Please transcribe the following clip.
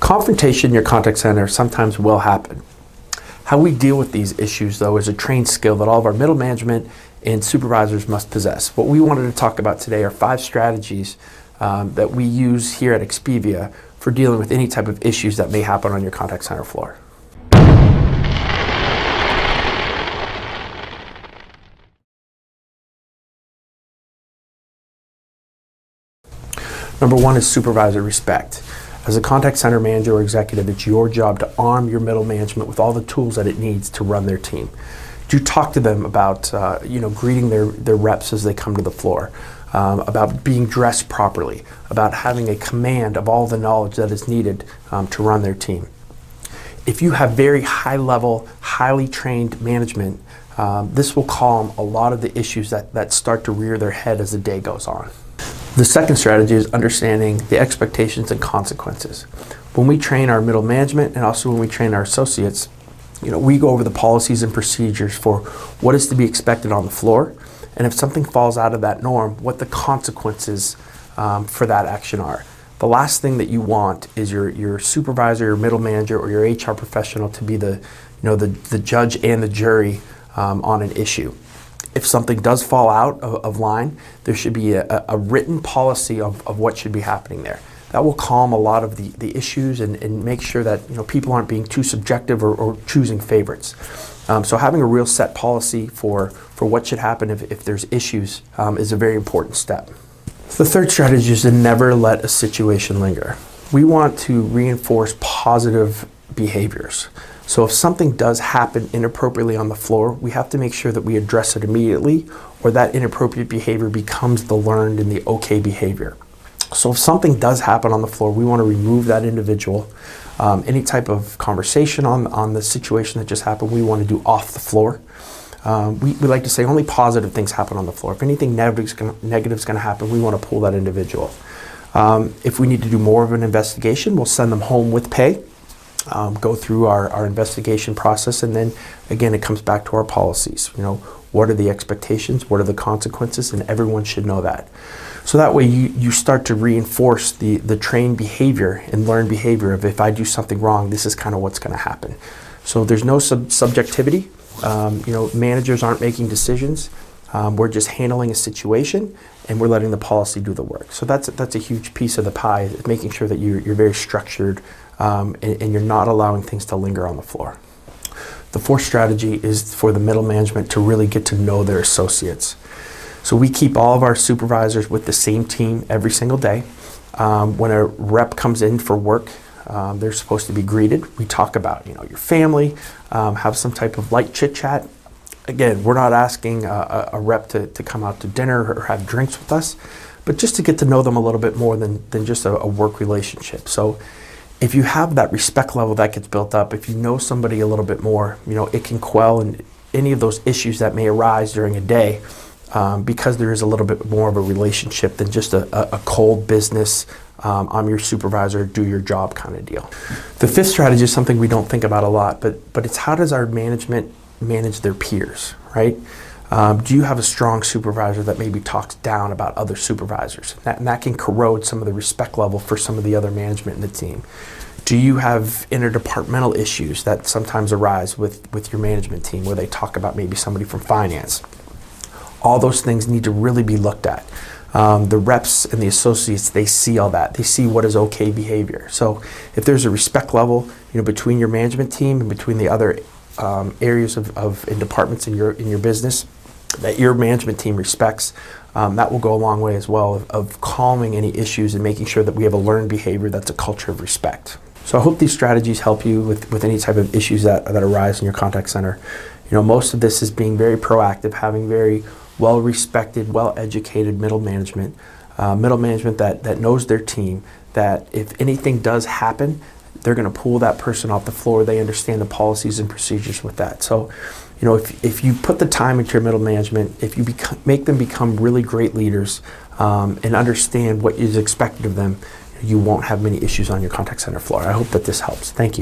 Confrontation in your contact center sometimes will happen. How we deal with these issues, though, is a trained skill that all of our middle management and supervisors must possess. What we wanted to talk about today are 5 strategies that we use here at Expedia for dealing with any type of issues that may happen on your contact center floor. Number 1 is Supervisor Respect. As a contact center manager or executive, it's your job to arm your middle management with all the tools that it needs to run their team. Do talk to them about greeting their reps as they come to the floor, about being dressed properly, about having a command of all the knowledge that is needed to run their team. If you have very high level, highly trained management, this will calm a lot of the issues that start to rear their head as the day goes on. The second strategy is understanding the expectations and consequences. When we train our middle management and also when we train our associates, we go over the policies and procedures for what is to be expected on the floor, and if something falls out of that norm, what the consequences for that action are. The last thing that you want is your supervisor, your middle manager, or your HR professional to be the judge and the jury on an issue. If something does fall out of line, there should be a written policy of what should be happening there. That will calm a lot of the issues and make sure that people aren't being too subjective or choosing favorites. So having a real set policy for what should happen if there's issues is a very important step. The third strategy is to never let a situation linger. We want to reinforce positive behaviors. So if something does happen inappropriately on the floor, we have to make sure that we address it immediately, or that inappropriate behavior becomes the learned and the okay behavior. So if something does happen on the floor, we want to remove that individual. Any type of conversation on the situation that just happened, we want to do off the floor. We like to say only positive things happen on the floor. If anything negative is going to happen, we want to pull that individual. If we need to do more of an investigation, we'll send them home with pay. Go through our investigation process, and then again it comes back to our policies. What are the expectations, what are the consequences, and everyone should know that. So that way you start to reinforce the trained behavior and learned behavior of, if I do something wrong, this is kind of what's going to happen. So there's no subjectivity. Managers aren't making decisions. We're just handling a situation, and we're letting the policy do the work. So that's a huge piece of the pie, is making sure that you're very structured and you're not allowing things to linger on the floor. The fourth strategy is for the middle management to really get to know their associates. So we keep all of our supervisors with the same team every single day. When a rep comes in for work, they're supposed to be greeted. We talk about your family, have some type of light chit chat. Again, we're not asking a rep to come out to dinner or have drinks with us, but just to get to know them a little bit more than just a work relationship. So if you have that respect level that gets built up, if you know somebody a little bit more, it can quell any of those issues that may arise during a day, because there is a little bit more of a relationship than just a cold business, I'm your supervisor, do your job kind of deal. The fifth strategy is something we don't think about a lot, but it's how does our management manage their peers, right? Do you have a strong supervisor that maybe talks down about other supervisors? And that can corrode some of the respect level for some of the other management in the team. Do you have interdepartmental issues that sometimes arise with your management team, where they talk about maybe somebody from finance? All those things need to really be looked at. The reps and the associates, they see all that. They see what is okay behavior. So if there's a respect level between your management team and between the other areas and departments in your business that your management team respects, that will go a long way as well of calming any issues and making sure that we have a learned behavior that's a culture of respect. So I hope these strategies help you with any type of issues that arise in your contact center. Most of this is being very proactive, having very well-respected, well-educated middle management that knows their team, that if anything does happen, they're going to pull that person off the floor. They understand the policies and procedures with that. So, if you put the time into your middle management, if you make them become really great leaders and understand what is expected of them, you won't have many issues on your contact center floor. I hope that this helps. Thank you.